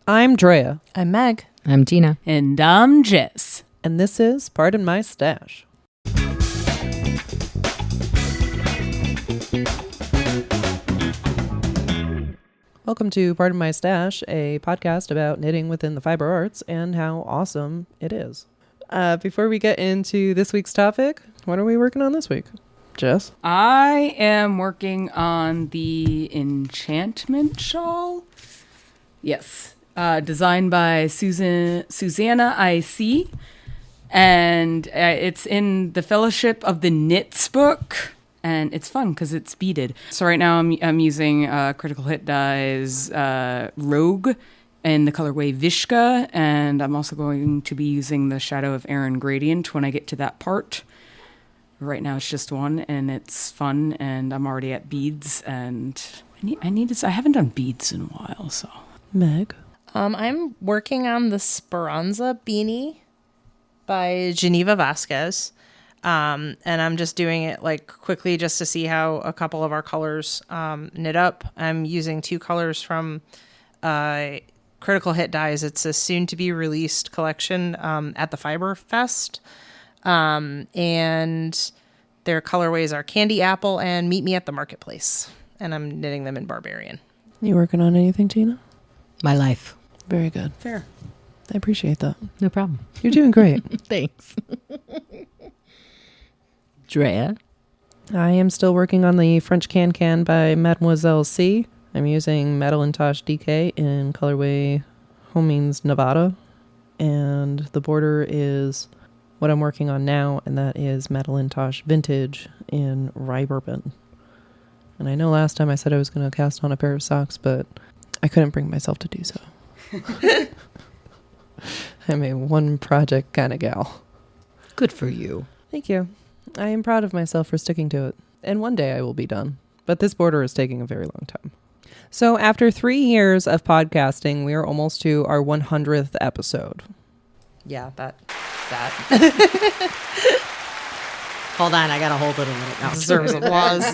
I'm Drea. I'm Meg. I'm Tina. And I'm Jess. And this is Pardon My Stash. Welcome to Pardon My Stash, a podcast about knitting within the fiber arts and how awesome it is. Before we get into this week's topic, what are we working on this week? Jess? I am working on the enchantment shawl. Yes. Designed by Susanna I.C. And it's in the Fellowship of the Knits book. And it's fun because it's beaded. So right now I'm using Critical Hit Dye's Rogue in the colorway Vishka. And I'm also going to be using the Shadow of Erin Gradient when I get to that part. Right now it's just one, and it's fun, and I'm already at beads, and I haven't done beads in a while, so. Meg? I'm working on the Speranza beanie by Geneva Vasquez. And I'm just doing it like quickly just to see how a couple of our colors knit up. I'm using two colors from Critical Hit Dyes. It's a soon-to-be released collection at the Fiber Fest. And their colorways are Candy Apple and Meet Me at the Marketplace. And I'm knitting them in Barbarian. You working on anything, Tina? My life. Very good. Fair. I appreciate that. No problem. You're doing great. Thanks. Drea. I am still working on the French Can by Mademoiselle C. I'm using Madelinetosh DK in colorway Homines Nevada. And the border is what I'm working on now, and that is Madelinetosh Vintage in Rye Bourbon. And I know last time I said I was going to cast on a pair of socks, but I couldn't bring myself to do so. I'm a one project kind of gal. Good for you. Thank you. I am proud of myself for sticking to it. And one day I will be done. But this border is taking a very long time. So after 3 years of podcasting, we are almost to our 100th episode. Yeah, that. Hold on, I gotta hold it a minute now. Deserves applause.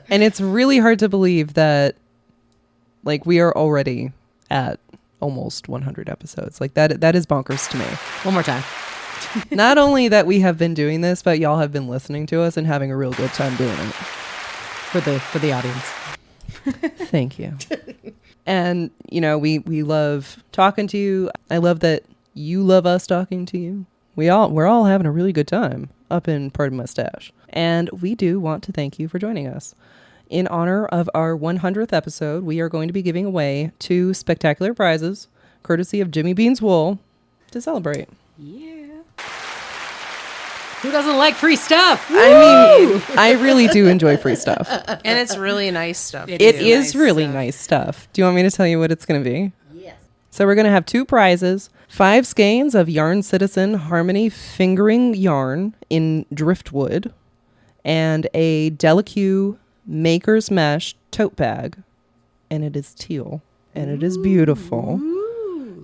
And it's really hard to believe that, like, we are already at almost 100 episodes. Like, that is bonkers to me. One more time. Not only that we have been doing this, but y'all have been listening to us and having a real good time doing it. For the audience. Thank you. And, you know, we love talking to you. I love that you love us talking to you. We're all having a really good time up in Pardon My Stash. And we do want to thank you for joining us. In honor of our 100th episode, we are going to be giving away 2 spectacular prizes, courtesy of Jimmy Bean's Wool, to celebrate. Yeah. Who doesn't like free stuff? Woo! I mean, I really do enjoy free stuff. And it's really nice stuff. It is really nice stuff. Do you want me to tell you what it's going to be? Yes. So we're going to have 2 prizes, 5 skeins of Yarn Citizen Harmony fingering yarn in driftwood, and a Delaque Maker's Mesh tote bag. And it is teal. And it is beautiful.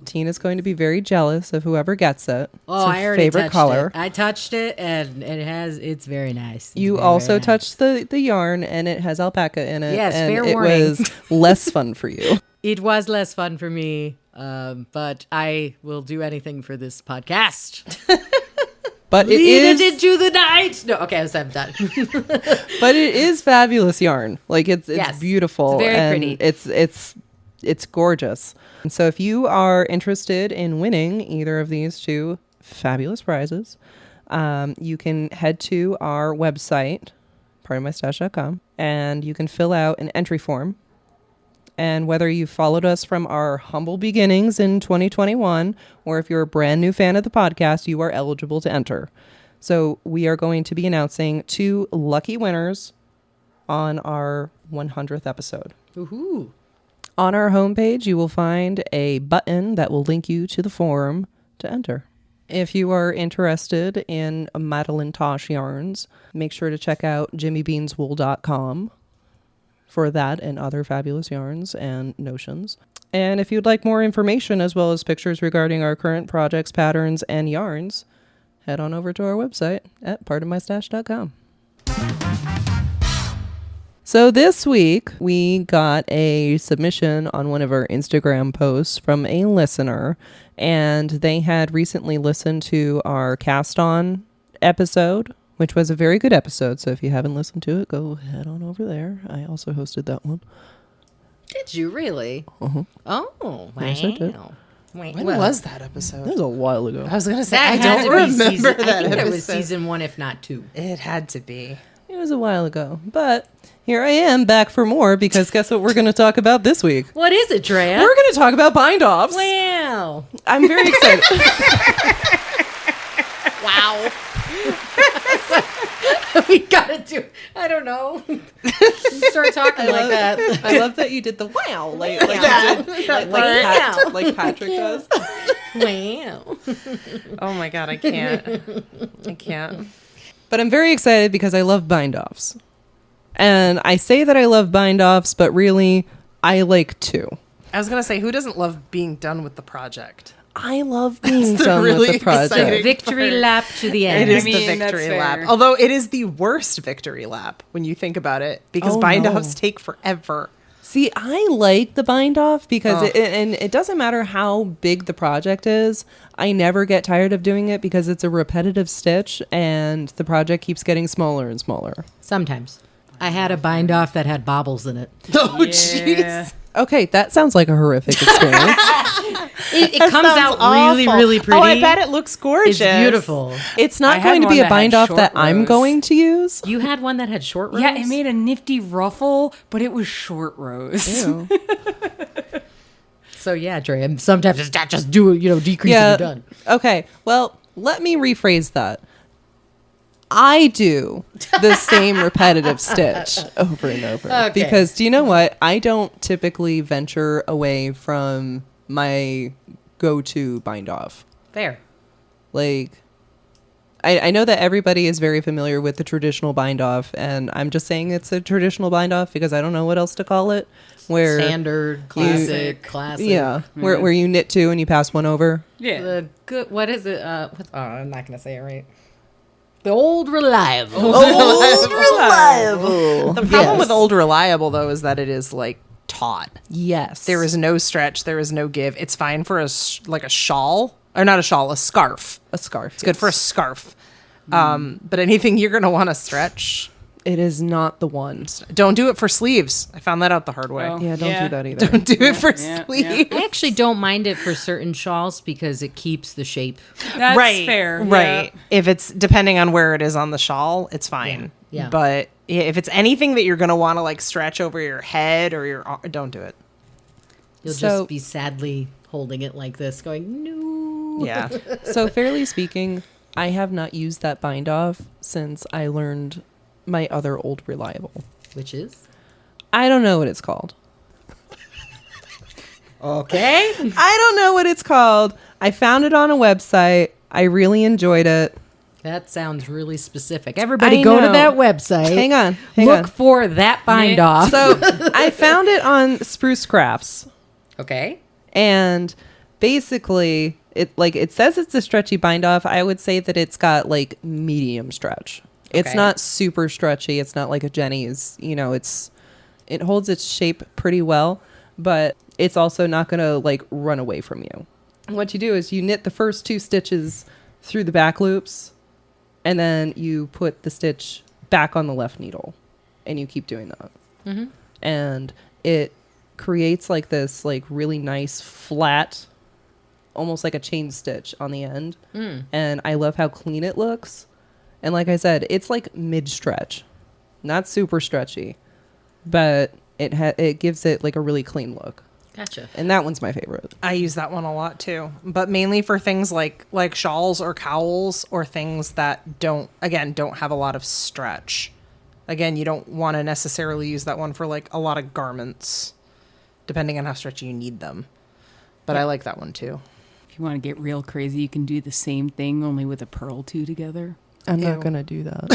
Tina's going to be very jealous of whoever gets it. Oh, it's her I already favorite touched color. it. I touched it, and it's very nice. You also touched the yarn, and it has alpaca in it. Yes, and fair it warning. was less fun for you. It was less fun for me, but I will do anything for this podcast. But it Lead is it into the night. No, okay, I'm done. but it is fabulous yarn. Like it's Yes, beautiful. it's very and pretty. It's gorgeous. And so if you are interested in winning either of these 2 fabulous prizes, you can head to our website, pardonmystash.com, and you can fill out an entry form. And whether you followed us from our humble beginnings in 2021, or if you're a brand new fan of the podcast, you are eligible to enter. So we are going to be announcing 2 lucky winners on our 100th episode. Woohoo. On our homepage, you will find a button that will link you to the form to enter. If you are interested in Madelinetosh yarns, make sure to check out jimmybeanswool.com for that and other fabulous yarns and notions. And if you'd like more information as well as pictures regarding our current projects, patterns, and yarns, head on over to our website at pardonmystash.com. So this week we got a submission on one of our Instagram posts from a listener, and they had recently listened to our cast on episode, which was a very good episode. So if you haven't listened to it, go head on over there. I also hosted that one. Did you really? Uh-huh. Oh, wow. Yes, I did. When was that episode? That was a while ago. I was going to say, That I had don't to be remember season, that I think that was episode. season 1, if not 2. It had to be. It was a while ago, but here I am back for more because guess what we're going to talk about this week? What is it, Drea? We're going to talk about bind-offs. Wow. I'm very excited. Wow. We gotta do. I don't know. You start talking like that. I love that you did the wow, like Patrick does. Wow. Oh my God, I can't. I can't. But I'm very excited because I love bind-offs. And I say that I love bind-offs, but really, I like two. I was going to say, who doesn't love being done with the project? I love being the done really with the project. exciting Victory part. lap to the end. It is I mean, the that's victory fair. lap. Although it is the worst victory lap when you think about it, because Oh, bind-offs no. take forever. See, I like the bind-off because Oh. it doesn't matter how big the project is. I never get tired of doing it because it's a repetitive stitch and the project keeps getting smaller and smaller. Sometimes. I had a bind off that had bobbles in it. Oh, Yeah. jeez. Okay, that sounds like a horrific experience. It That comes sounds out really, awful. really pretty. Oh, I bet it looks gorgeous. It's beautiful. It's I not had going to one be a that had bind-off short that I'm rows. going to use. You had one that had short rows? Yeah, it made a nifty ruffle, but it was short rows. Ew. So yeah, Dre, sometimes it's not just do it, decrease Yeah. and you're done. Okay, well, let me rephrase that. I do the same repetitive stitch over and over. Okay. Because do you know what? I don't typically venture away from my go-to bind-off. Fair. Like, I know that everybody is very familiar with the traditional bind-off, and I'm just saying it's a traditional bind-off because I don't know what else to call it. Where Standard, classic. Yeah, where you knit two and you pass one over. Yeah. The good, what is it? I'm not going to say it right. The old reliable. Reliable. The problem Yes. with old reliable, though, is that it is like taut. Yes. There is no stretch. There is no give. It's fine for a shawl, or not a shawl, a scarf. a scarf. It's good for a scarf. But anything you're going to want to stretch, It is not the one. don't do it for sleeves. I found that out the hard way. Oh. Yeah, don't Yeah. do that either. Don't do it for yeah, sleeves. I actually don't mind it for certain shawls because it keeps the shape. That's right, fair. right. If it's depending on where it is on the shawl, it's fine. Yeah. But if it's anything that you're going to want to like stretch over your head or your don't do it. You'll So- just be sadly holding it like this, going, no. Yeah. So fairly speaking, I have not used that bind off since I learned my other old reliable. Which is? I don't know what it's called. Okay. I don't know what it's called. I found it on a website. I really enjoyed it. That sounds really specific. Everybody I go to know. that website. Hang on. Look for that bind off. So I found it on Spruce Crafts. Okay. And basically it says it's a stretchy bind off. I would say that it's got like medium stretch. It's Okay. not super stretchy. It's not like a Jenny's, it holds its shape pretty well, but it's also not going to like run away from you. What you do is you knit the first 2 stitches through the back loops, and then you put the stitch back on the left needle, and you keep doing that. Mm-hmm. And it creates like this like really nice flat, almost like a chain stitch on the end. And I love how clean it looks. And like I said, it's like mid stretch, not super stretchy, but it gives it like a really clean look. Gotcha. And that one's my favorite. I use that one a lot too, but mainly for things like shawls or cowls or things that don't have a lot of stretch. Again, you don't want to necessarily use that one for like a lot of garments, depending on how stretchy you need them. But I like that one too. If you want to get real crazy, you can do the same thing only with a purl two together. I'm Ew. not going to do that.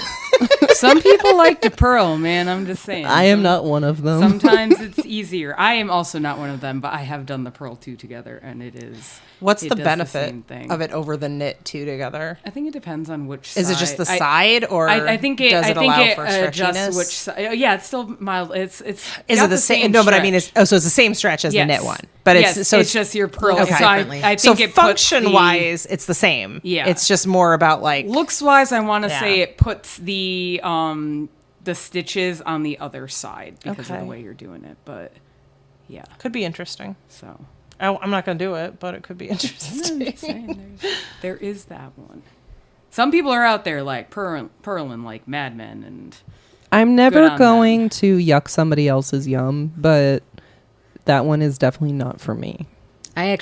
Some people like to purl, man. I'm just saying. I am not one of them. Sometimes it's easier. I am also not one of them, but I have done the purl two together, and it is. What's it the does benefit same thing. of it over the knit two together? I think it depends on which side. Is it just the side, or I think it, does it I think allow it for adjusts stretchiness? which side. Yeah, it's still mild. It's Is got it the same? No, but I mean, stretch. so it's the same stretch as the Yes. knit one, but Yes, it's so it's just your purl. Okay. So I think so it puts function wise, it's the same. Yeah. it's just more about like looks wise. I want to Yeah. say it puts the stitches on the other side because of Okay. the way you're doing it. But yeah, could be interesting. so I'm not going to do it, but it could be interesting. I'm just saying there is that one. Some people are out there like purling like madmen, and I'm Good never on going to yuck somebody else's yum, but that one is definitely not for me. I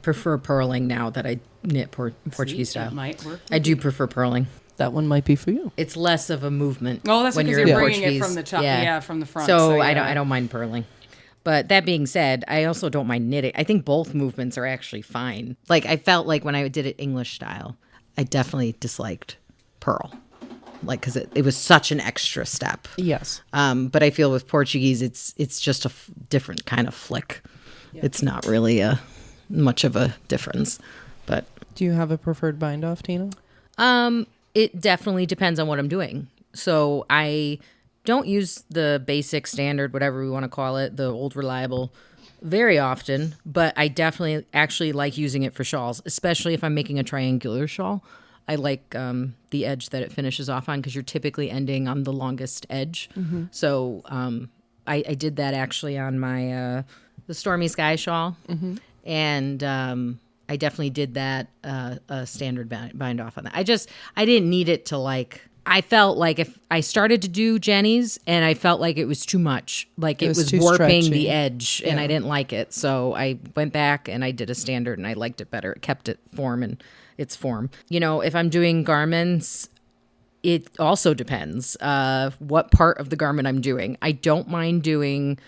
prefer purling now that I knit Portuguese See, that style. might work. I do prefer purling. That one might be for you. It's less of a movement. Oh, that's when because you're you're in bringing it Portuguese. from the top. Yeah, from the front. So yeah. I don't mind purling. But that being said, I also don't mind knitting. I think both movements are actually fine. Like I felt like when I did it English style, I definitely disliked purl. Like because it was such an extra step. Yes. But I feel with Portuguese, it's just a different kind of flick. Yeah. It's not really much of a difference. But Do you have a preferred bind off, Tina? it definitely depends on what I'm doing. So I don't use the basic standard, whatever we want to call it, the old reliable, very often. But I definitely actually like using it for shawls, especially if I'm making a triangular shawl. I like the edge that it finishes off on because you're typically ending on the longest edge. Mm-hmm. So I did that actually on my the Stormy Sky shawl. Mm-hmm. And I definitely did that a standard bind off on that. I didn't need it to like... I felt like if I started to do Jenny's and I felt like it was too much, like it was too warping stretchy. the edge and I didn't like it. So I went back and I did a standard and I liked it better. It kept it form and its form. You know, if I'm doing garments, it also depends what part of the garment I'm doing. I don't mind doing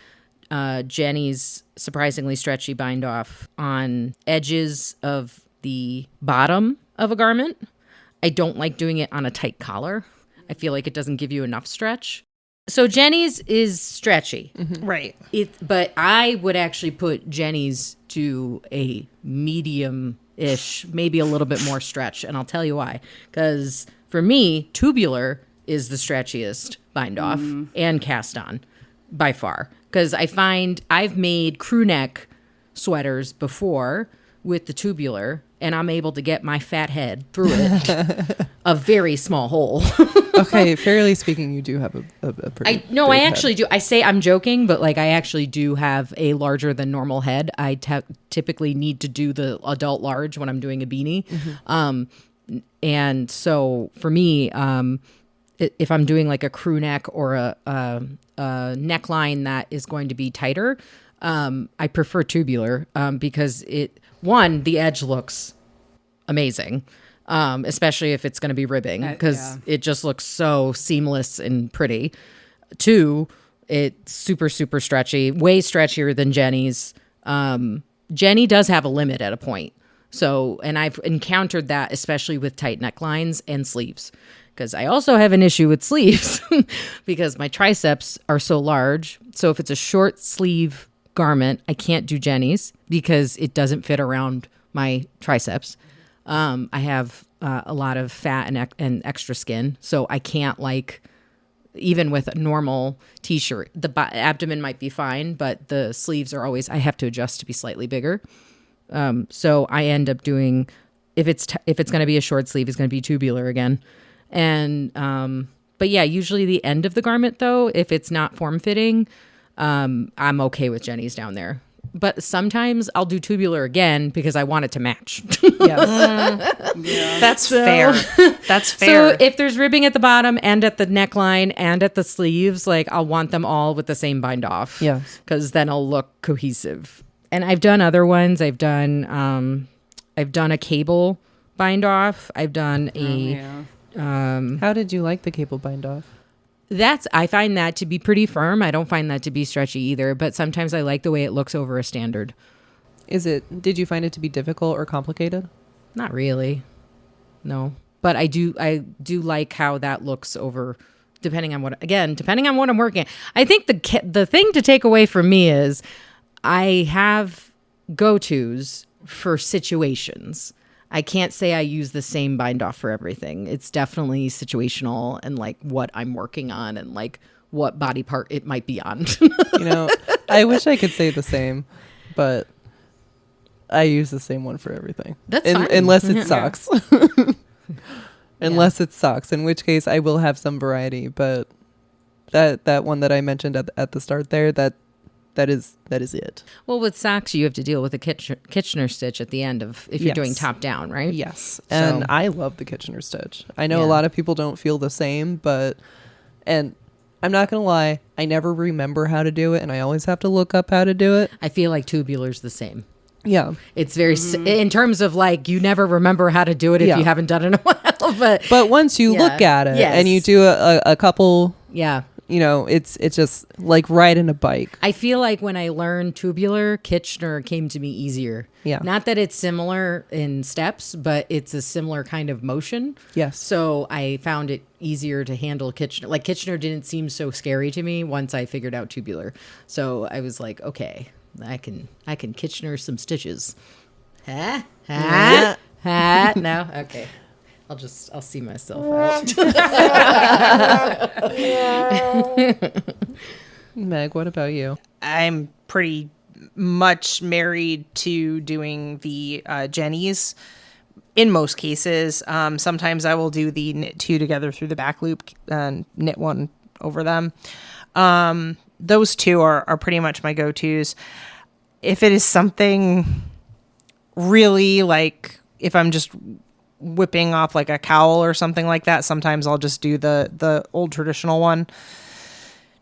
Jenny's surprisingly stretchy bind off on edges of the bottom of a garment. I don't like doing it on a tight collar. I feel like it doesn't give you enough stretch. So Jenny's is stretchy. Mm-hmm. Right. But I would actually put Jenny's to a medium-ish, maybe a little bit more stretch. And I'll tell you why. Because for me, tubular is the stretchiest bind off and cast on by far. Because I find I've made crew neck sweaters before with the tubular, and I'm able to get my fat head through it, a very small hole. Okay, fairly speaking, you do have a pretty. I actually do. I say I'm joking, but like I actually do have a larger than normal head. I typically need to do the adult large when I'm doing a beanie. Mm-hmm. And so for me, if I'm doing like a crew neck or a neckline that is going to be tighter, I prefer tubular because the edge looks amazing, especially if it's going to be ribbing because it just looks so seamless and pretty. 2, it's super, super stretchy, way stretchier than Jenny's. Jenny does have a limit at a point. So, and I've encountered that especially with tight necklines and sleeves because I also have an issue with sleeves because my triceps are so large. So if it's a short sleeve garment, I can't do Jenny's because it doesn't fit around my triceps. I have a lot of fat and extra skin, so I can't even with a normal t-shirt, the abdomen might be fine, but the sleeves are always, I have to adjust to be slightly bigger. So I end up doing, if it's going to be a short sleeve, it's going to be tubular again. And, but yeah, usually the end of the garment though, if it's not form fitting, I'm okay with Jenny's down there. But sometimes I'll do tubular again because I want it to match. That's fair. That's fair. So if there's ribbing at the bottom and at the neckline and at the sleeves, like I'll want them all with the same bind off. Yes. Because then it'll look cohesive. And I've done other ones. I've done a cable bind off. I've done How did you like the cable bind off? I find that to be pretty firm. I don't find that to be stretchy either, but sometimes I like the way it looks over a standard. Did you find it to be difficult or complicated? Not really. No. but I do like how that looks over. Depending on what I'm working. I think the thing to take away from me is I have go-tos for situations. I can't say I use the same bind off for everything. It's definitely situational and like what I'm working on and like what body part it might be on. I wish I could say the same, but I use the same one for everything. That's fine. Unless it sucks. Unless it sucks, in which case I will have some variety. But that one that I mentioned at the start there, that is it. Well, with socks, you have to deal with a Kitchener stitch at the end of if you're doing top down, right? Yes, and I love the Kitchener stitch. I know a lot of people don't feel the same, and I'm not gonna lie, I never remember how to do it, and I always have to look up how to do it. I feel like tubular's the same. Yeah, it's very in terms of like you never remember how to do it if you haven't done it in a while. But once you look at it and you do a couple, it's just like riding a bike. I feel like when I learned tubular, Kitchener came to me easier. Yeah, not that it's similar in steps, but it's a similar kind of motion. Yes, so I found it easier to handle Kitchener. Like Kitchener didn't seem so scary to me once I figured out tubular. So I was like, okay. I can Kitchener some stitches. No, okay. I'll see myself out. Meg, what about you? I'm pretty much married to doing the Jennies in most cases. Sometimes I will do the knit two together through the back loop and knit one over them. Those two are pretty much my go-tos. If it is something really like if I'm just whipping off like a cowl or something like that, sometimes I'll just do the old traditional one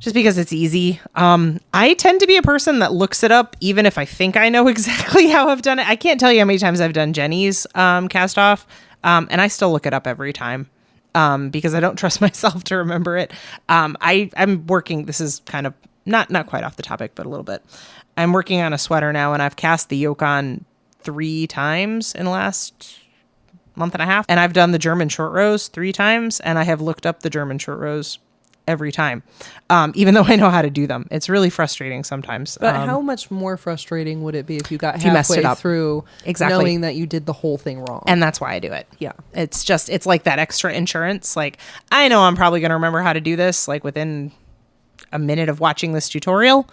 just because it's easy. I tend to be a person that looks it up even if I think I know exactly how I've done it. I can't tell you how many times I've done Jenny's cast off, and I still look it up every time. Because I don't trust myself to remember it. I'm working, this is kind of not quite off the topic, but a little bit. I'm working on a sweater now, and I've cast the yoke on 3 times in the last month and a half. And I've done the German short rows 3 times, and I have looked up the German short rows every time, even though I know how to do them. It's really frustrating sometimes. But how much more frustrating would it be if you got you messed it halfway up through knowing that you did the whole thing wrong? And that's why I do it. Yeah. It's like that extra insurance. Like, I know I'm probably going to remember how to do this, like within a minute of watching this tutorial.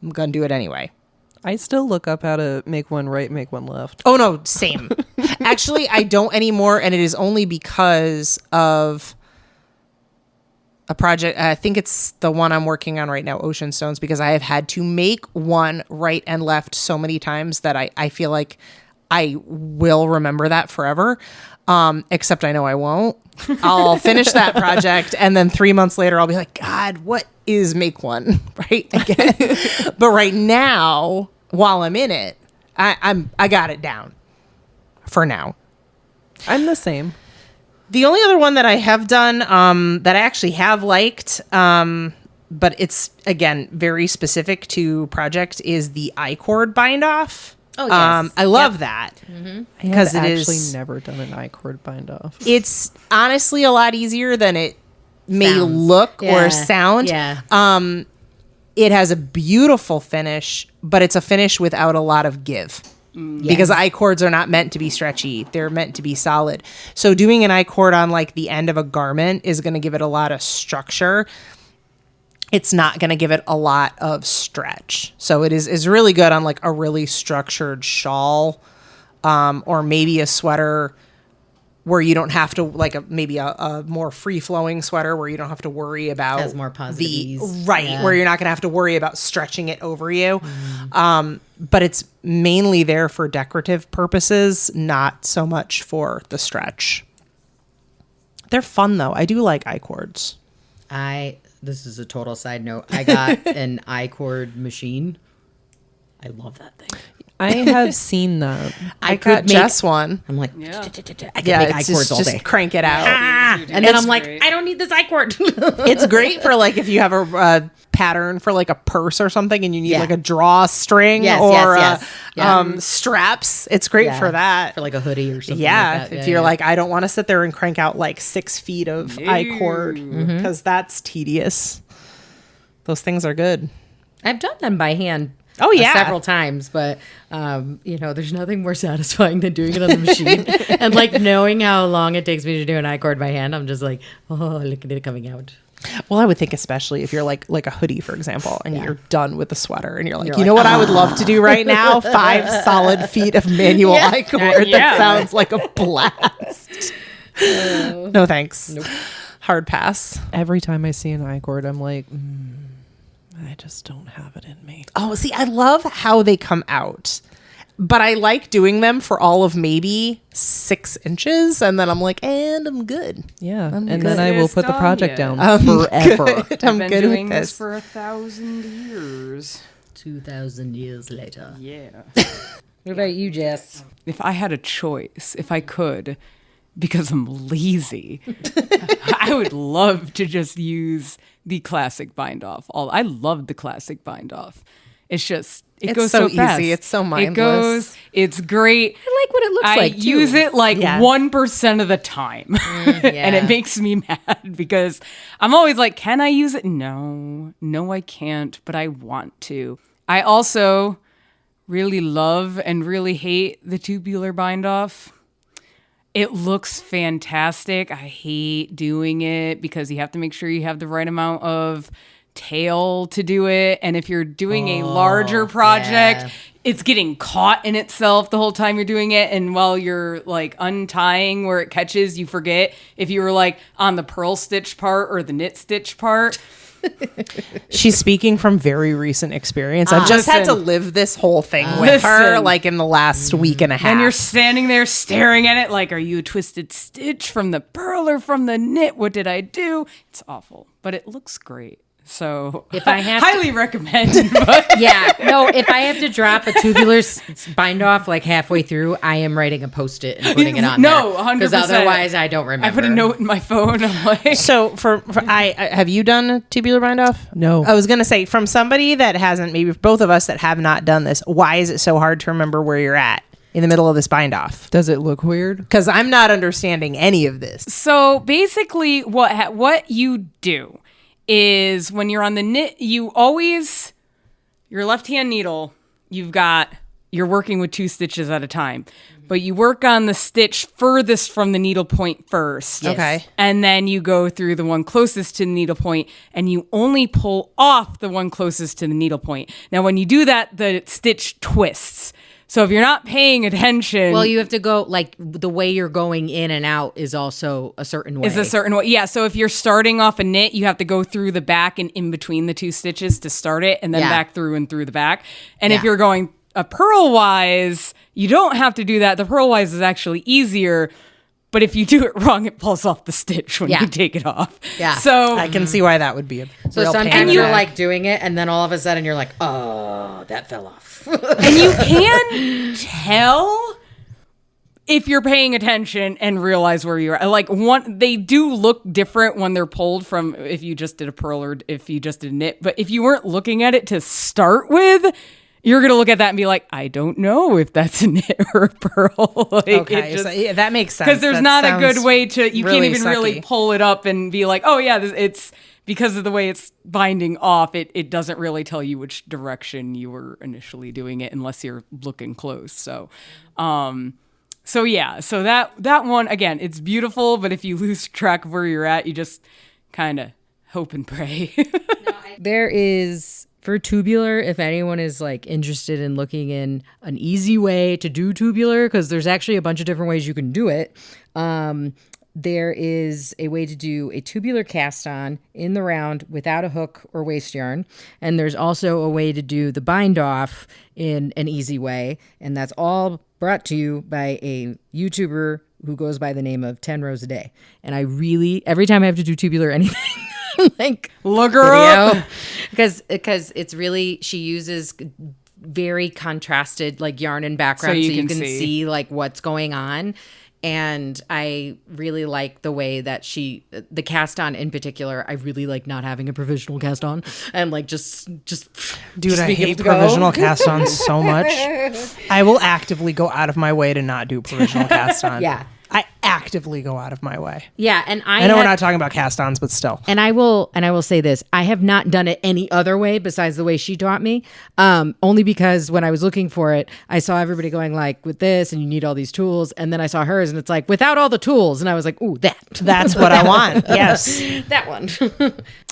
I'm going to do it anyway. I still look up how to make one right, make one left. Oh, no, same. Actually, I don't anymore, and it is only because of a project. I think it's the one I'm working on right now, Ocean Stones, because I have had to make one right and left so many times that I feel like I will remember that forever. Except I know I won't. I'll finish that project, and then 3 months later, I'll be like, God, what is make one right again? But right now, while I'm in it, I got it down for now. I'm the same. The only other one that I have done that I actually have liked, but it's, again, very specific to project, is the I-cord bind off. Oh, yes. I love that. Because I have actually never done an I-cord bind off. It's honestly a lot easier than it may look or sound. Yeah. It has a beautiful finish, but it's a finish without a lot of give. Because I-cords are not meant to be stretchy. They're meant to be solid. So doing an I-cord on like the end of a garment is going to give it a lot of structure. It's not going to give it a lot of stretch. So it is really good on like a really structured shawl, or maybe a sweater where you don't have to, like maybe a more free-flowing sweater where you don't have to worry about has more positive ease. Where you're not going to have to worry about stretching it over you. But it's mainly there for decorative purposes, not so much for the stretch. They're fun though. I do like I-cords. This is a total side note. I got an I-cord machine. I love that thing. I have seen that. I got Jess one. I'm like, Yeah. I can make I cords all day. Just crank it out. And then I'm like, great. I don't need this I cord. It's great for like if you have a pattern for like a purse or something and you need Yeah. like a drawstring Yes, or yes. Yeah. straps. It's great for that. For like a hoodie or something Yeah, like that. if you're like, I don't want to sit there and crank out like 6 feet of I-cord because that's tedious. Those things are good. I've done them by hand. Oh, yeah. Several times, but there's nothing more satisfying than doing it on the machine and like knowing how long it takes me to do an I-cord by hand. I'm just like, oh, look at it coming out. Well, I would think especially if you're like a hoodie, for example, and you're done with the sweater and you're like, You're you know what I would love to do right now? 5 solid feet of manual I-cord. That sounds like a blast. No thanks. Nope. Hard pass. Every time I see an I-cord, I'm like, I just don't have it in me. Oh, see, I love how they come out. But I like doing them for all of maybe 6 inches. And then I'm like, and I'm good. Yeah. And good. then I will It's put the done project yet. down forever. I'm I've been good doing with this this. for 1,000 years. 2,000 years later. Yeah. What about you, Jess? If I had a choice, if I could, because I'm lazy, I would love to just use the classic bind off. I love the classic bind off. It's just it It's goes so so fast. easy. It's so It mindless. goes. It's great. I like what it looks I like, too. use it like Yeah. 1% of the time. And it makes me mad because I'm always like, can I use it? No, I can't, but I want to. I also really love and really hate the tubular bind off. It looks fantastic. I hate doing it because you have to make sure you have the right amount of tail to do it. And if you're doing a larger project, it's getting caught in itself the whole time you're doing it. And while you're like untying where it catches, you forget if you were like on the purl stitch part or the knit stitch part. She's speaking from very recent experience. I've just had to Listen. live this whole thing with her Listen. like in the last week and a half. And you're standing there staring at it like, are you a twisted stitch from the purl or from the knit? What did I do? It's awful, but it looks great. So If I have to- highly recommend. But Yeah, no, if I have to drop a tubular bind off like halfway through, I am writing a Post-it and putting it on No, there. 100%. Because otherwise I don't remember. I put a note in my phone. I'm like, So for I have you done a tubular bind off? No. I was gonna say from somebody that hasn't, maybe both of us that have not done this, why is it so hard to remember where you're at in the middle of this bind off? Does it look weird? Because I'm not understanding any of this. so basically what you do is when you're on the knit, you always, your left hand needle, you're working with 2 stitches at a time, but you work on the stitch furthest from the needle point first. Yes. Okay. And then you go through the one closest to the needle point and you only pull off the one closest to the needle point. Now, when you do that, the stitch twists. So if you're not paying attention, Well, you have to go, like, the way you're going in and out is also a certain way. is a certain way. Yeah. So if you're starting off a knit, you have to go through the back and in between the 2 stitches to start it and then Yeah. back through and through the back. And if Yeah. you're going a purl-wise, you don't have to do that. The purl-wise is actually easier. But if you do it wrong, it pulls off the stitch when Yeah. you take it off. Yeah. So I can see why that would be a So real pain sometimes in the you're neck. like doing it, and then all of a sudden you're like, oh, that fell off. and you can tell if you're paying attention and realize where you're at. Like they do look different when they're pulled from if you just did a purl or if you just did a knit. But if you weren't looking at it to start with, you're going to look at that and be like, I don't know if that's a knit or a purl. Like, Okay, so, yeah, that makes sense. because there's That not a sounds good way to, you really can't even really sucky. pull it up and be like, oh yeah, it's because of the way it's binding off. It doesn't really tell you which direction you were initially doing it unless you're looking close. So yeah, so that one, again, it's beautiful, but if you lose track of where you're at, you just kind of hope and pray. There is, for tubular, if anyone is like interested in looking in an easy way to do tubular, because there's actually a bunch of different ways you can do it. There is a way to do a tubular cast on in the round without a hook or waste yarn. And there's also a way to do the bind off in an easy way. And that's all brought to you by a YouTuber who goes by the name of 10 Rows a Day. And I really, every time I have to do tubular anything, I'm like, Look her up. because it's really, she uses very contrasted like yarn and background, so you can see like what's going on. And I really like the way that the cast on in particular, I really like not having a provisional cast on and like just Dude, I hate provisional cast on so much. I will actively go out of my way to not do provisional cast on. Yeah. I actively go out of my way. Yeah, and I know we're not talking about cast-ons, but still. And I will say this: I have not done it any other way besides the way she taught me. Only because when I was looking for it, I saw everybody going like with this, and you need all these tools, and then I saw hers, and it's like without all the tools, and I was like, ooh, that's what I want. Yes, that one.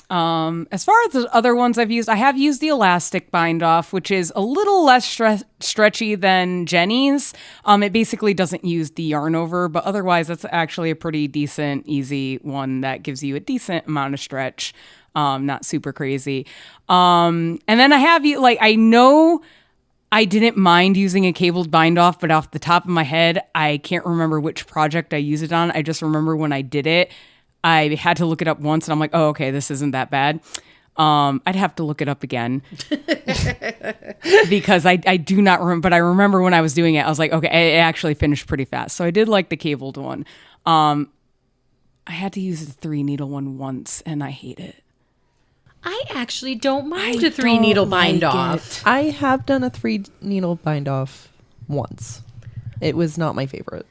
As far as the other ones I've used, I have used the elastic bind off, which is a little less stretchy than Jenny's. It basically doesn't use the yarn over, but otherwise that's actually a pretty decent, easy one that gives you a decent amount of stretch. Not super crazy. And then I have I know I didn't mind using a cabled bind off, but off the top of my head, I can't remember which project I used it on. I just remember when I did it, I had to look it up once, and I'm like, oh, okay, this isn't that bad. I'd have to look it up again because I do not remember, but I remember when I was doing it, I was like, okay, it actually finished pretty fast. So I did like the cabled one. I had to use the 3-needle one once, and I hate it. I actually don't mind a 3-needle bind off. I have done a 3-needle bind off once. It was not my favorite.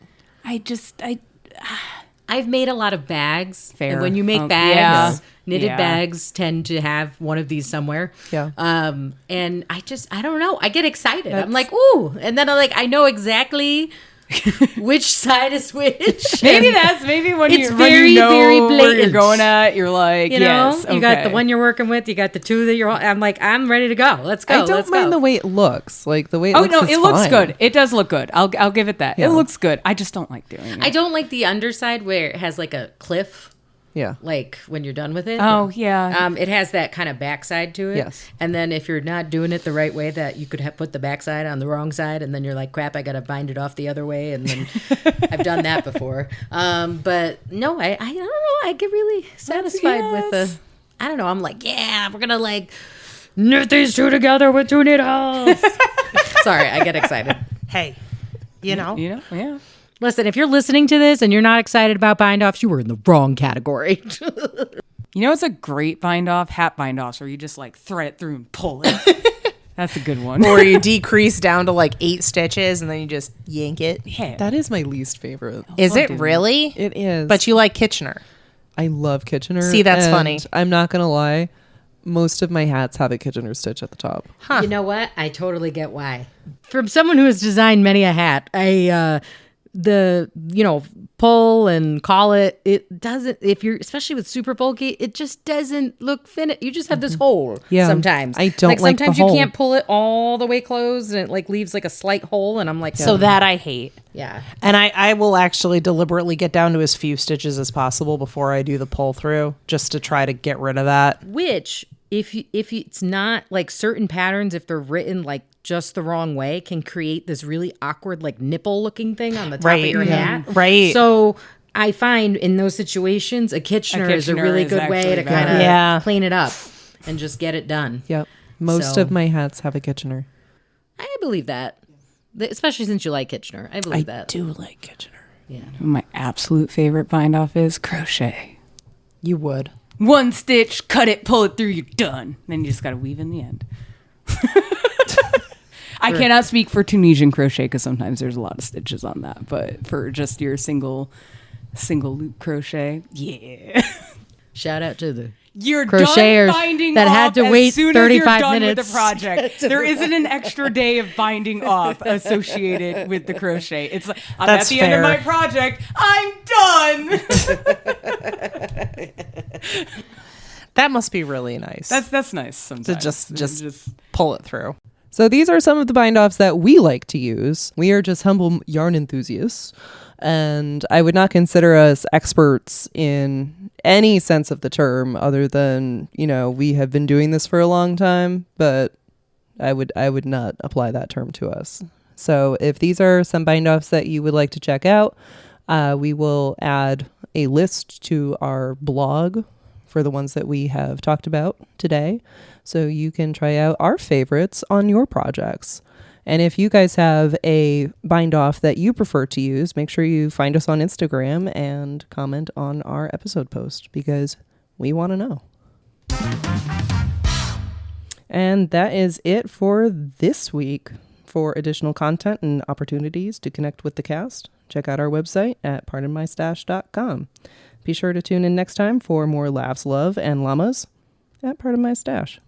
I've made a lot of bags. Fair. And when you make bags, knitted bags tend to have one of these somewhere. Yeah. And I don't know. I get excited. I'm like, ooh. And then I know exactly which side is which. Maybe when it's you very, know very blatant. where you're going at, you're like, you know, yes, you got the one you're working with, you got the two that I'm like, I'm ready to go. Let's go. I don't mind the way it looks. Like the way it looks. Oh no, is it looks fine. good. It does look good. I'll give it that. Yeah. It looks good. I just don't like doing it. I don't like the underside where it has like a cliff. Yeah. Like when you're done with it. Oh, yeah. It has that kind of backside to it. Yes. And then if you're not doing it the right way, that you could have put the backside on the wrong side, and then you're like, crap, I got to bind it off the other way. And then I've done that before. But no, I don't know. I get really satisfied with the, I don't know. I'm like, yeah, we're going to like knit these two together with 2 needles. Sorry, I get excited. Hey, you know, yeah. Listen, if you're listening to this and you're not excited about bind-offs, you were in the wrong category. You know, it's a great bind off, hat bind offs, where you just like thread it through and pull it. That's a good one. or you decrease down to like 8 stitches and then you just yank it. Yeah. That is my least favorite. Is it really? It is. But you like Kitchener. I love Kitchener. See, that's and funny. I'm not going to lie. Most of my hats have a Kitchener stitch at the top. You know what? I totally get why. From someone who has designed many a hat, pull and call it doesn't, if you're, especially with super bulky, it just doesn't look finished. You just have this hole sometimes. I don't like sometimes the you hole. can't pull it all the way closed and it like leaves like a slight hole, and I'm like, So that I hate. yeah. And I will actually deliberately get down to as few stitches as possible before I do the pull through, just to try to get rid of that. Which, if it's not like certain patterns, if they're written like just the wrong way, can create this really awkward like nipple looking thing on the top of your hat. Right. So I find in those situations, a Kitchener is a really good way to kind of clean it up and just get it done. Yep. Most of my hats have a Kitchener. I believe that. Especially since you like Kitchener. I believe that. I do like Kitchener. Yeah. My absolute favorite bind off is crochet. You would. 1 stitch, cut it, pull it through, you're done. Then you just got to weave in the end. I cannot speak for Tunisian crochet because sometimes there's a lot of stitches on that, but for just your single loop crochet, yeah. Shout out to the You're crocheters done binding that off had to as wait soon 35 as you're done minutes. with the project. There isn't an extra day of binding off associated with the crochet. It's like, I'm That's at the end of my fair. project. I'm done. That must be really nice. That's nice sometimes. to just pull it through. So these are some of the bind offs that we like to use. We are just humble yarn enthusiasts, and I would not consider us experts in any sense of the term other than, we have been doing this for a long time, but I would not apply that term to us. So if these are some bind offs that you would like to check out, we will add a list to our blog for the ones that we have talked about today, so you can try out our favorites on your projects. And if you guys have a bind off that you prefer to use, make sure you find us on Instagram and comment on our episode post, because we want to know. And that is it for this week. For additional content and opportunities to connect with the cast, check out our website at pardonmystash.com. Be sure to tune in next time for more laughs, love, and llamas at Pardon My Stash.